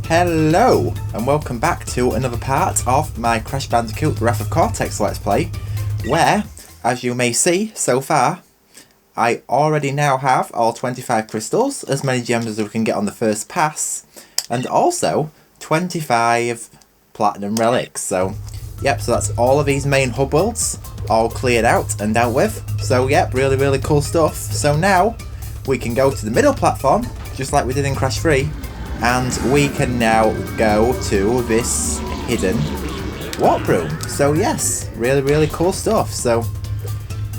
Hello and welcome back to another part of my Crash Bandicoot Wrath of Cortex Let's Play, where, as you may see so far, I already now have all 25 crystals, as many gems as we can get on the first pass, and also 25 platinum relics. So yep, so that's all of these main hub worlds all cleared out and dealt with. So yep, really cool stuff. So now we can go to the middle platform, just like we did in Crash 3, and we can now go to this hidden warp room. So yes, really cool stuff. So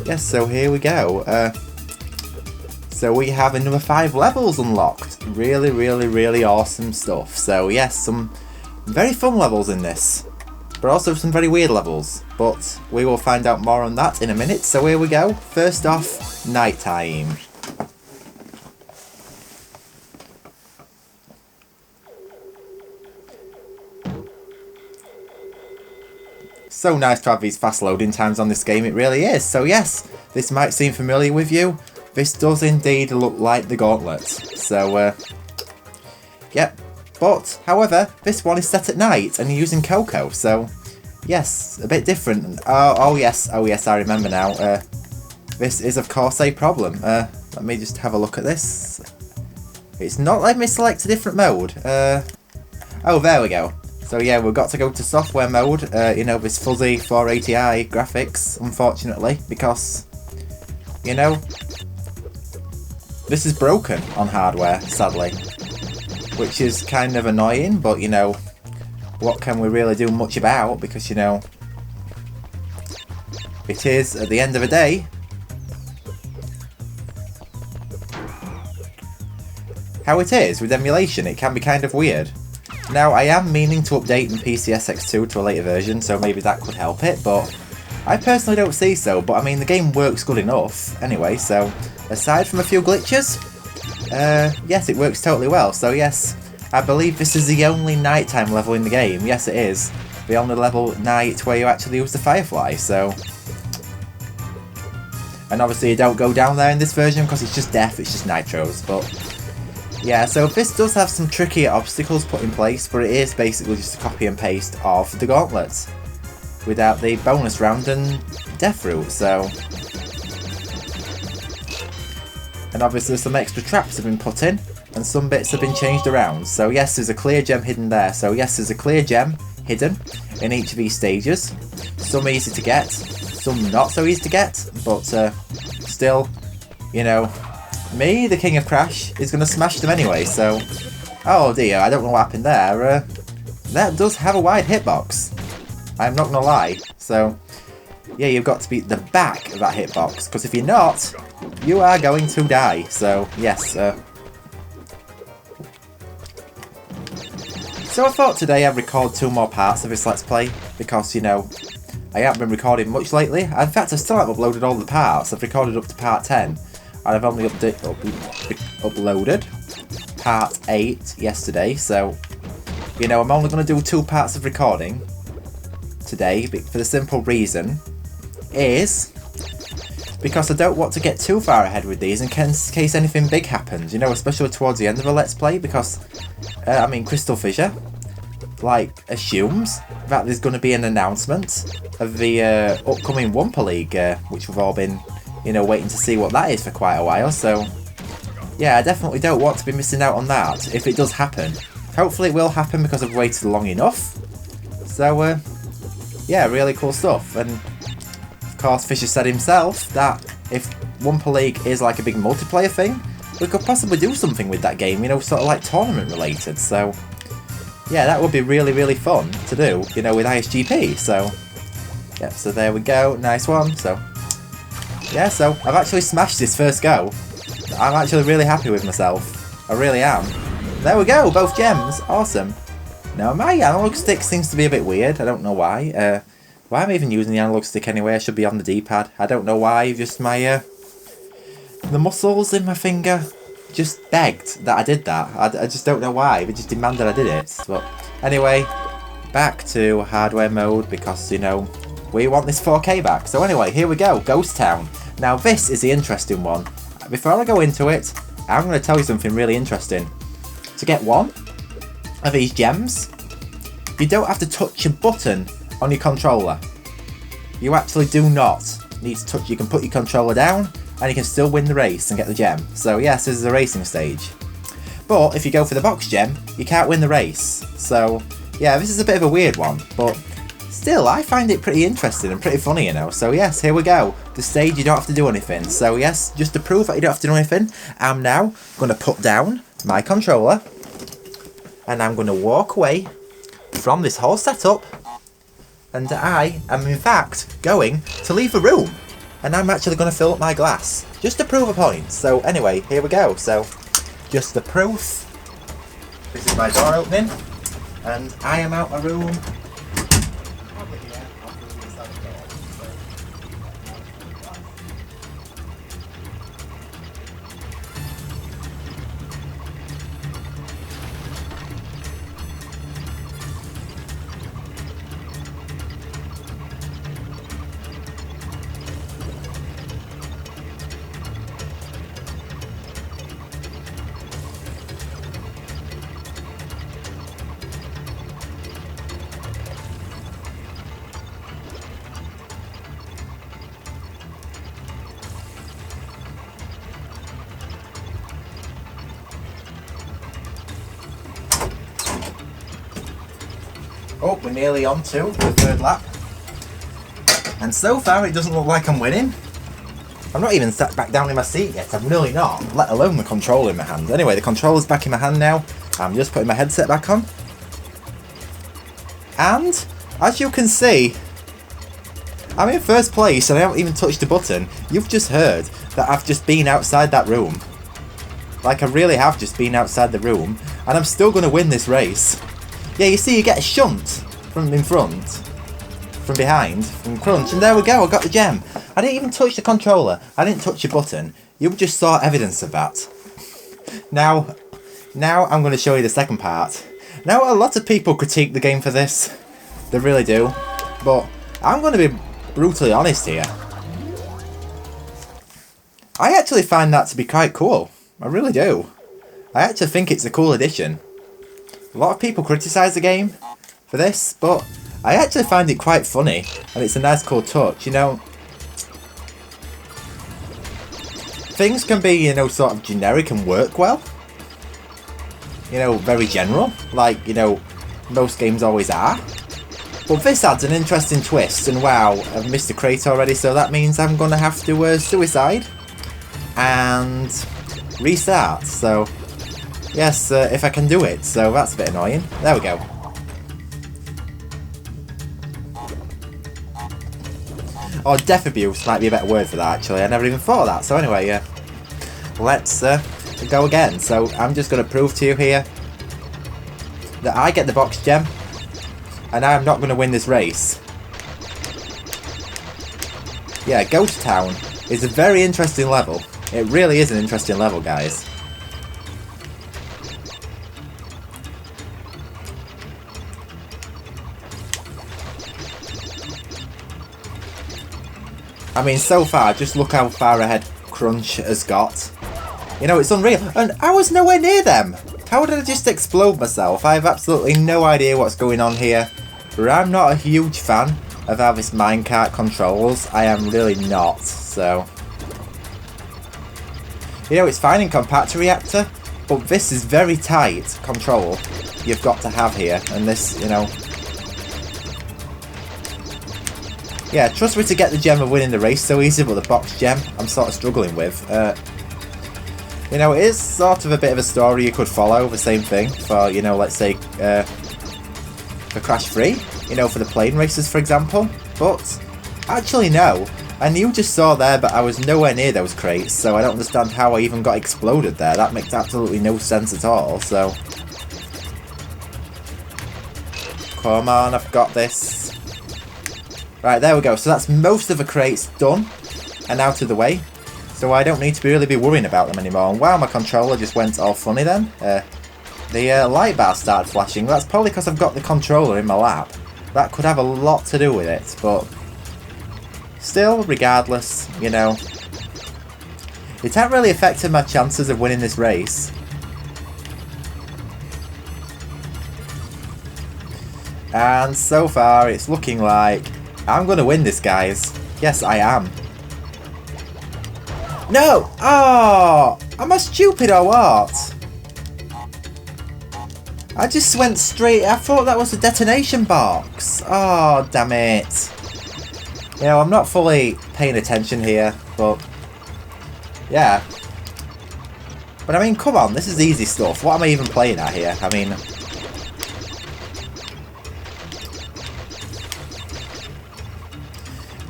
yes, so here we go. So we have another 5 levels unlocked. Really awesome stuff. So yes, some very fun levels in this, but also some very weird levels. But we will find out more on that in a minute. So here we go. First off, nighttime. So nice to have these fast loading times on this game, it really is. So yes, this might seem familiar with you. This does indeed look like the Gauntlet. So, yep. But, however, this one is set at night and you're using Coco. So, yes, a bit different. Oh yes, I remember now. This is, of course, a problem. Let me just have a look at this. It's not letting me select a different mode. Oh, there we go. So yeah, we've got to go to software mode, you know, this fuzzy 480i graphics, unfortunately, because, you know, this is broken on hardware, sadly, which is kind of annoying, but, you know, what can we really do much about, because, you know, it is, at the end of the day, how it is with emulation. It can be kind of weird. Now, I am meaning to update in PCSX2 to a later version, so maybe that could help it, but I personally don't see so. But I mean, the game works good enough anyway, so aside from a few glitches, yes, it works totally well. So yes, I believe this is the only nighttime level in the game. Yes, it is. The only level at night where you actually use the Firefly, so... And obviously you don't go down there in this version because it's just death, it's just nitros, but... Yeah, so this does have some trickier obstacles put in place, but it is basically just a copy and paste of the Gauntlet, without the bonus round and death route, so... And obviously some extra traps have been put in, and some bits have been changed around. So yes, there's a clear gem hidden there. So yes, there's a clear gem hidden in each of these stages. Some easy to get, some not so easy to get, but still, you know... Me, the King of Crash, is going to smash them anyway, so... Oh dear, I don't know what happened there. That does have a wide hitbox. I'm not going to lie. So, yeah, you've got to be at the back of that hitbox, because if you're not, you are going to die. So, yes. So I thought today I'd record 2 more parts of this Let's Play, because, you know, I haven't been recording much lately. In fact, I still haven't uploaded all the parts. I've recorded up to part 10. And I've only uploaded part 8 yesterday, so, you know, I'm only going to do 2 parts of recording today, for the simple reason is because I don't want to get too far ahead with these in case anything big happens, you know, especially towards the end of a Let's Play, because, I mean, Crystal Fissure, like, assumes that there's going to be an announcement of the upcoming Wumpa League, which we've all been... you know, waiting to see what that is for quite a while, so yeah, I definitely don't want to be missing out on that if it does happen. Hopefully it will happen because I've waited long enough. So, yeah, really cool stuff. And of course, Fisher said himself that if Wumpa League is like a big multiplayer thing, we could possibly do something with that game, you know, sort of like tournament related. So, yeah, that would be really fun to do, you know, with ISGP. So, yeah, so there we go, nice one. So. Yeah, so I've actually smashed this first go. I'm actually really happy with myself. I really am. There we go, both gems. Awesome. Now, my analog stick seems to be a bit weird. I don't know why. Why am I even using the analog stick anyway? I should be on the D-pad. I don't know why. Just my... the muscles in my finger just begged that I did that. I just don't know why. They just demanded I did it. But anyway, back to hardware mode because, you know... we want this 4K back. So anyway, here we go, Ghost Town. Now this is the interesting one. Before I go into it, I'm going to tell you something really interesting. To get one, of these gems, you don't have to touch a button on your controller. You actually do not need to touch. You can put your controller down and you can still win the race and get the gem. So yes, this is a racing stage. But if you go for the box gem, you can't win the race. So yeah, this is a bit of a weird one, but still, I find it pretty interesting and pretty funny, you know. So yes, here we go. The stage, you don't have to do anything. So yes, just to prove that you don't have to do anything, I'm now going to put down my controller and I'm going to walk away from this whole setup, and I am in fact going to leave the room, and I'm actually going to fill up my glass just to prove a point. So anyway, here we go. So just the proof. This is my door opening and I am out of the room. Oh, we're nearly on to the third lap. And so far it doesn't look like I'm winning. I'm not even sat back down in my seat yet, I'm really not, let alone the controller in my hand. Anyway, the controller's back in my hand now. I'm just putting my headset back on. And, as you can see, I'm in first place and I haven't even touched the button. You've just heard that I've just been outside that room. Like, I really have just been outside the room, and I'm still going to win this race. Yeah, you see, you get a shunt from in front, from behind, from crunch, and there we go, I got the gem. I didn't even touch the controller, I didn't touch the button. You just saw evidence of that. Now I'm going to show you the second part. Now, a lot of people critique the game for this. They really do. But I'm going to be brutally honest here. I actually find that to be quite cool. I really do. I actually think it's a cool addition. A lot of people criticise the game for this, but I actually find it quite funny, and it's a nice cool touch, you know. Things can be, you know, sort of generic and work well. You know, very general, like, you know, most games always are. But this adds an interesting twist, and wow, I've missed a crate already, so that means I'm going to have to suicide and restart, so yes, if I can do it, so that's a bit annoying. There we go. Or death abuse might be a better word for that, actually. I never even thought of that. So anyway, let's go again. So I'm just going to prove to you here that I get the box gem, and I'm not going to win this race. Yeah, Ghost Town is a very interesting level. It really is an interesting level, guys. I mean, so far, just look how far ahead Crunch has got. You know, it's unreal. And I was nowhere near them. How did I just explode myself? I have absolutely no idea what's going on here. But I'm not a huge fan of how this minecart controls. I am really not, so... You know, it's fine in Compactor Reactor, but this is very tight control you've got to have here. And this, you know... Yeah, trust me to get the gem of winning the race so easy, but the box gem I'm sort of struggling with. You know, it is sort of a bit of a story you could follow, the same thing for, you know, let's say, for Crash 3, you know, for the plane races, for example. But, actually no, and you just saw there, but I was nowhere near those crates, so I don't understand how I even got exploded there. That makes absolutely no sense at all, so... Come on, I've got this. Right, there we go. So that's most of the crates done and out of the way. So I don't need to really be worrying about them anymore. And wow, my controller just went all funny then. The light bar started flashing. That's probably because I've got the controller in my lap. That could have a lot to do with it, but still, regardless, you know, it hasn't really affected my chances of winning this race. And so far, it's looking like I'm going to win this, guys. Yes, I am. No! Oh! Am I stupid or what? I just went straight... I thought that was a detonation box. Oh, damn it. You know, I'm not fully paying attention here, but... yeah. But I mean, come on, this is easy stuff. What am I even playing at here? I mean...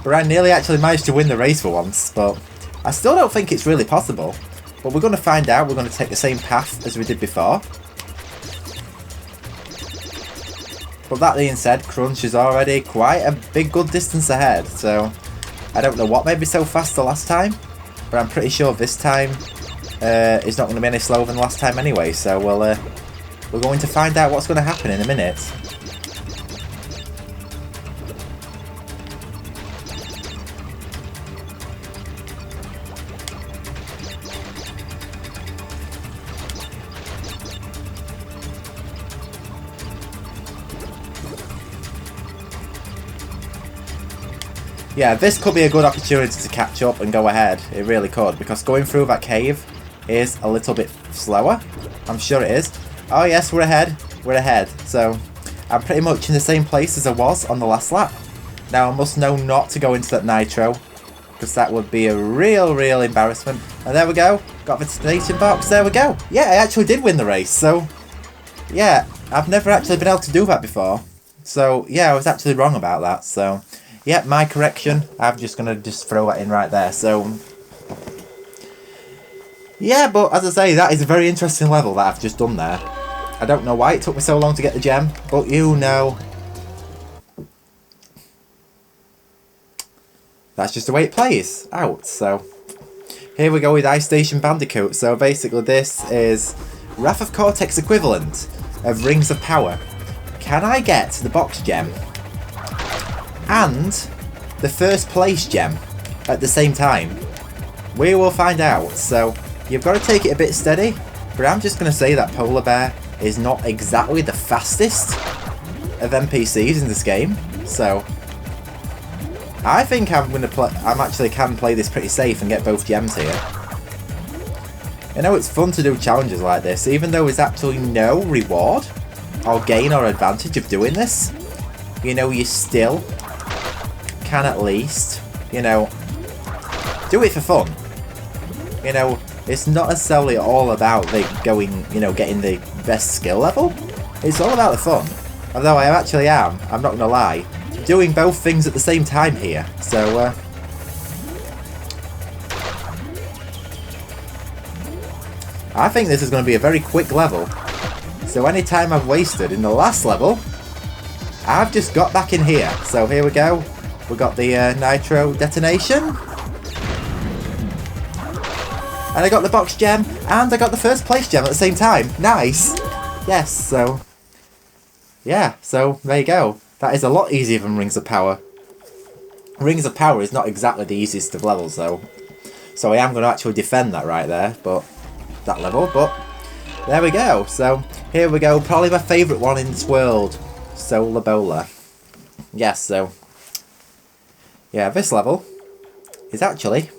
but I nearly actually managed to win the race for once, but... I still don't think it's really possible. But we're going to find out. We're going to take the same path as we did before. But that being said, Crunch is already quite a big good distance ahead. So, I don't know what made me so fast the last time. But I'm pretty sure this time it's not going to be any slower than last time anyway. So, we're going to find out what's going to happen in a minute. Yeah, this could be a good opportunity to catch up and go ahead. It really could, because going through that cave is a little bit slower. I'm sure it is. Oh yes, we're ahead. We're ahead. So, I'm pretty much in the same place as I was on the last lap. Now, I must know not to go into that nitro, because that would be a real embarrassment. And there we go. Got the station box. There we go. Yeah, I actually did win the race. So, yeah, I've never actually been able to do that before. So, yeah, I was actually wrong about that. So... yeah, my correction. I'm just going to throw that in right there. So, yeah, but as I say, that is a very interesting level that I've just done there. I don't know why it took me so long to get the gem, but you know. That's just the way it plays out. So, here we go with Station Bandicoot. So, basically, this is Wrath of Cortex equivalent of Rings of Power. Can I get the box gem and the first place gem at the same time? We will find out. So you've got to take it a bit steady, but I'm just going to say that Polar Bear is not exactly the fastest of NPCs in this game. So I think I'm going to play. Actually can play this pretty safe and get both gems here. You know, it's fun to do challenges like this, even though there's absolutely no reward or gain or advantage of doing this. You know, you still can at least, you know, do it for fun. You know, it's not necessarily all about the going, you know, getting the best skill level. It's all about the fun. Although I actually am, I'm not gonna lie, doing both things at the same time here. So, I think this is going to be a very quick level. So any time I've wasted in the last level, I've just got back in here. So here we go. We got the nitro detonation. And I got the box gem. And I got the first place gem at the same time. Nice. Yes, so... yeah, so there you go. That is a lot easier than Rings of Power. Rings of Power is not exactly the easiest of levels though. So I am going to actually defend that right there. But that level. But there we go. So here we go. Probably my favourite one in this world. Solar Bowler. Yes, so... yeah, this level is actually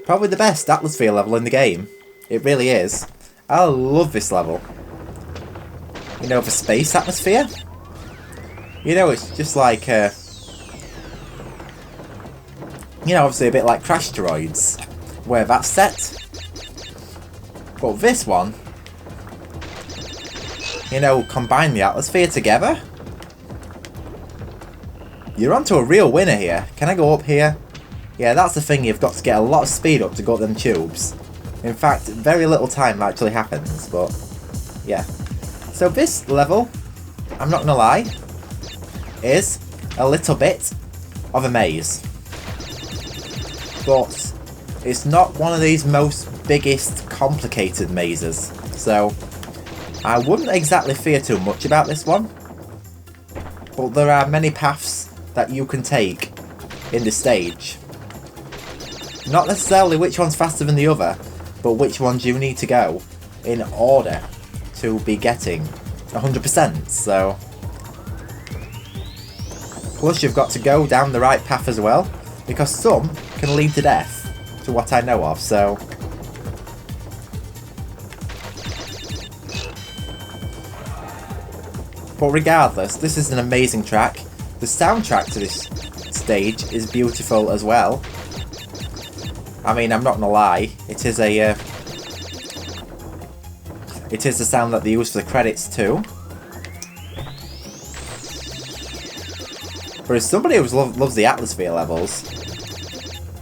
probably the best atmosphere level in the game. It really is. I love this level. You know, the space atmosphere? You know, it's just like, you know, obviously a bit like Crash Droids, where that's set. But this one, you know, combine the atmosphere together. You're onto a real winner here. Can I go up here? Yeah, that's the thing. You've got to get a lot of speed up to go up them tubes. In fact, very little time actually happens, but yeah. So this level, I'm not gonna lie, is a little bit of a maze. But it's not one of these most biggest complicated mazes. So I wouldn't exactly fear too much about this one. But there are many paths that you can take in the stage. Not necessarily which one's faster than the other, but which ones you need to go in order to be getting 100%. So, Plus you've got to go down the right path as well, because some can lead to death, to what I know of, so... But regardless, this is an amazing track. The soundtrack to this stage is beautiful as well. I mean, I'm not gonna lie, it is the sound that they use for the credits too. But as somebody who loves the atmosphere levels,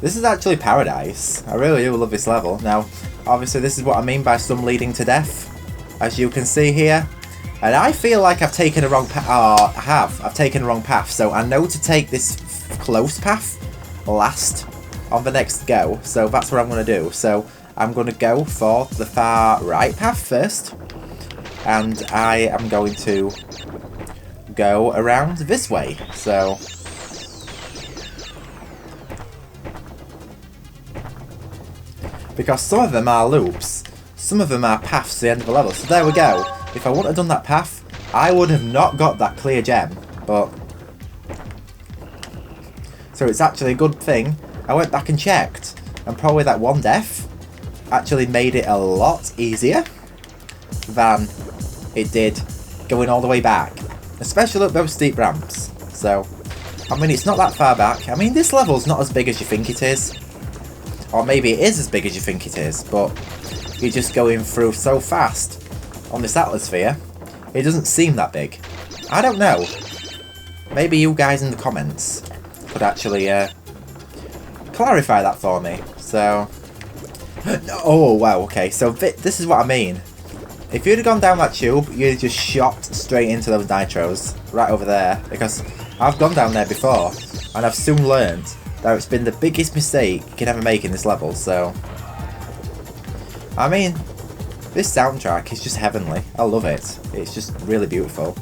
this is actually paradise. I really do love this level. Now, obviously this is what I mean by some leading to death, as you can see here. And I feel like I've taken a wrong path. Oh, I have. I've taken a wrong path. So I know to take this close path last on the next go. So that's what I'm going to do. So I'm going to go for the far right path first. And I am going to go around this way. So... because some of them are loops. Some of them are paths to the end of the level. So there we go. If I wouldn't have done that path, I would have not got that clear gem, but... So it's actually a good thing I went back and checked, and probably that one death actually made it a lot easier than it did going all the way back. Especially up those steep ramps. So, I mean, it's not that far back. I mean, this level's not as big as you think it is. Or maybe it is as big as you think it is, but you're just going through so fast on this atmosphere, it doesn't seem that big. I don't know. Maybe you guys in the comments could actually clarify that for me. So, oh wow, okay. So this is what I mean. If you'd have gone down that tube, you'd have just shot straight into those nitros right over there. Because I've gone down there before, and I've soon learned that it's been the biggest mistake you can ever make in this level. So, I mean, this soundtrack is just heavenly. I love it. It's just really beautiful.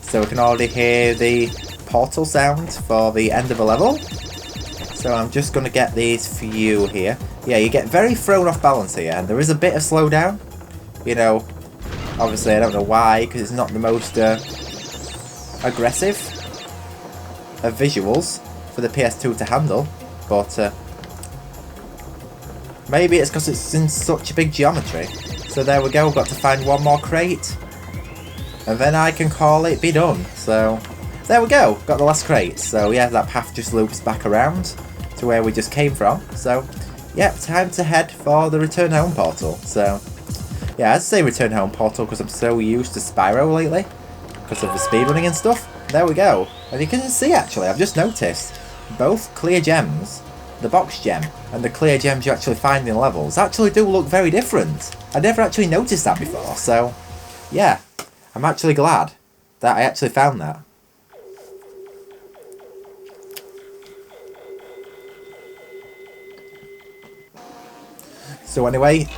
So we can already hear the portal sound for the end of a level. So I'm just going to get these for you here. Yeah, you get very thrown off balance here, and there is a bit of slowdown. You know, obviously I don't know why, because it's not the most aggressive of visuals for the PS2 to handle. But maybe it's because it's in such a big geometry. So there we go, got to find one more crate. And then I can call it be done. So there we go, got the last crate. So yeah, that path just loops back around to where we just came from. So yeah, time to head for the return home portal. So yeah, I'd say return home portal because I'm so used to Spyro lately. Because of the speedrunning and stuff. There we go. And you can see actually, I've just noticed, both clear gems, the box gem and the clear gems you actually find in levels actually do look very different. I never actually noticed that before, so yeah, I'm actually glad that I actually found that. So anyway,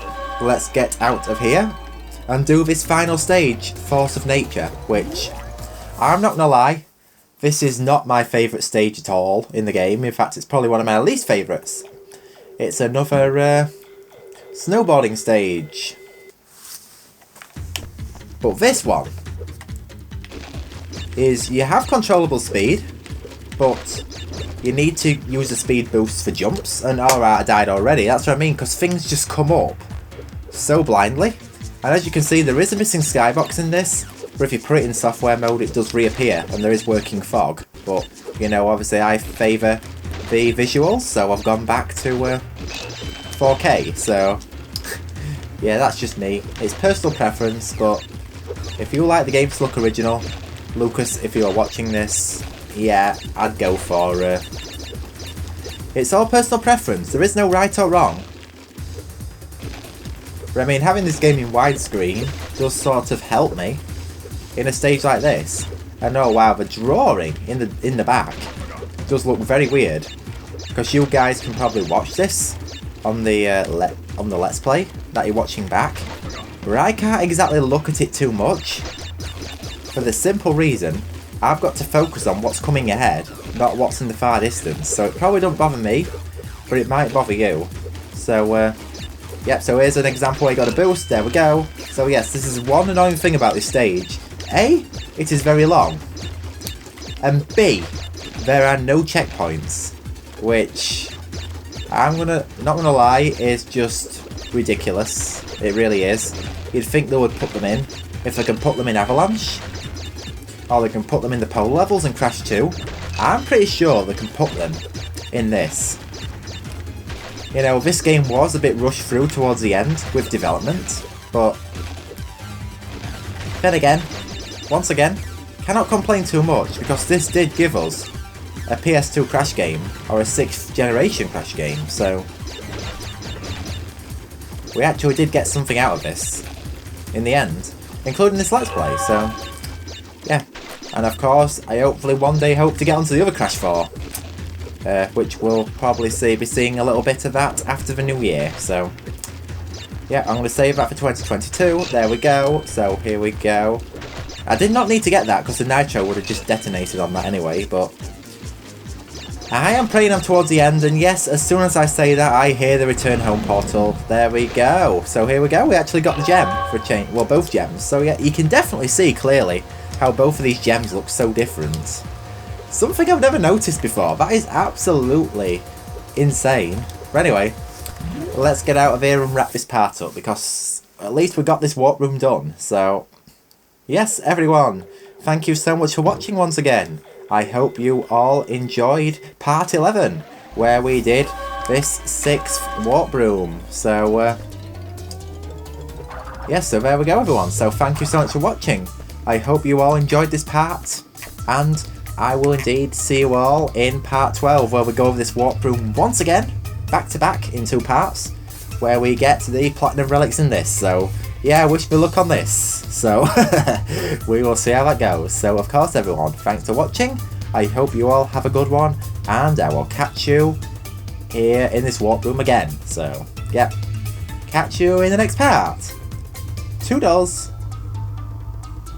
let's get out of here and do this final stage, Force of Nature, which, I'm not gonna lie, this is not my favourite stage at all in the game. In fact, it's probably one of my least favourites. It's another snowboarding stage. But this one is, you have controllable speed, but you need to use the speed boost for jumps. And alright, I died already. That's what I mean, because things just come up so blindly. And as you can see, there is a missing skybox in this. But if you put it in software mode, it does reappear, and there is working fog. But, you know, obviously I favour the visuals, so I've gone back to 4K. So, yeah, that's just me. It's personal preference, but if you like the game to look original, Lucas, if you are watching this, yeah, I'd go for it's all personal preference. There is no right or wrong. But I mean, having this game in widescreen does sort of help me in a stage like this. And oh wow, the drawing in the back does look very weird, because you guys can probably watch this on the Let's Play that you're watching back, but I can't exactly look at it too much for the simple reason I've got to focus on what's coming ahead, not what's in the far distance. So it probably don't bother me, but it might bother you. So yep, so here's an example where you got a boost, there we go. So yes, this is one annoying thing about this stage. A, it is very long. And B, there are no checkpoints, which not gonna lie, is just ridiculous. It really is. You'd think they would put them in. If they can put them in Avalanche, or they can put them in the Polar levels in Crash 2, I'm pretty sure they can put them in this. You know, this game was a bit rushed through towards the end with development, but then again, once again, cannot complain too much because this did give us a PS2 Crash game, or a 6th generation Crash game, so we actually did get something out of this in the end, including this Let's Play, so yeah. And of course, I hopefully one day hope to get onto the other Crash 4, which we'll probably be seeing a little bit of that after the new year, so yeah, I'm going to save that for 2022, there we go, so here we go. I did not need to get that because the Nitro would have just detonated on that anyway, but I am praying I'm towards the end, and yes, as soon as I say that, I hear the return home portal. There we go. So here we go. We actually got the gem for a change. Well, both gems. So yeah, you can definitely see clearly how both of these gems look so different. Something I've never noticed before. That is absolutely insane. But anyway, let's get out of here and wrap this part up, because at least we got this warp room done. So yes, everyone, thank you so much for watching once again. I hope you all enjoyed part 11, where we did this 6th warp room. So, yeah, so there we go, everyone. So thank you so much for watching. I hope you all enjoyed this part, and I will indeed see you all in part 12, where we go over this warp room once again, back to back in 2 parts, where we get the platinum relics in this. So yeah, wish me luck on this. So we will see how that goes. So of course, everyone, thanks for watching. I hope you all have a good one, and I will catch you here in this warp room again. So yeah, catch you in the next part. Toodles.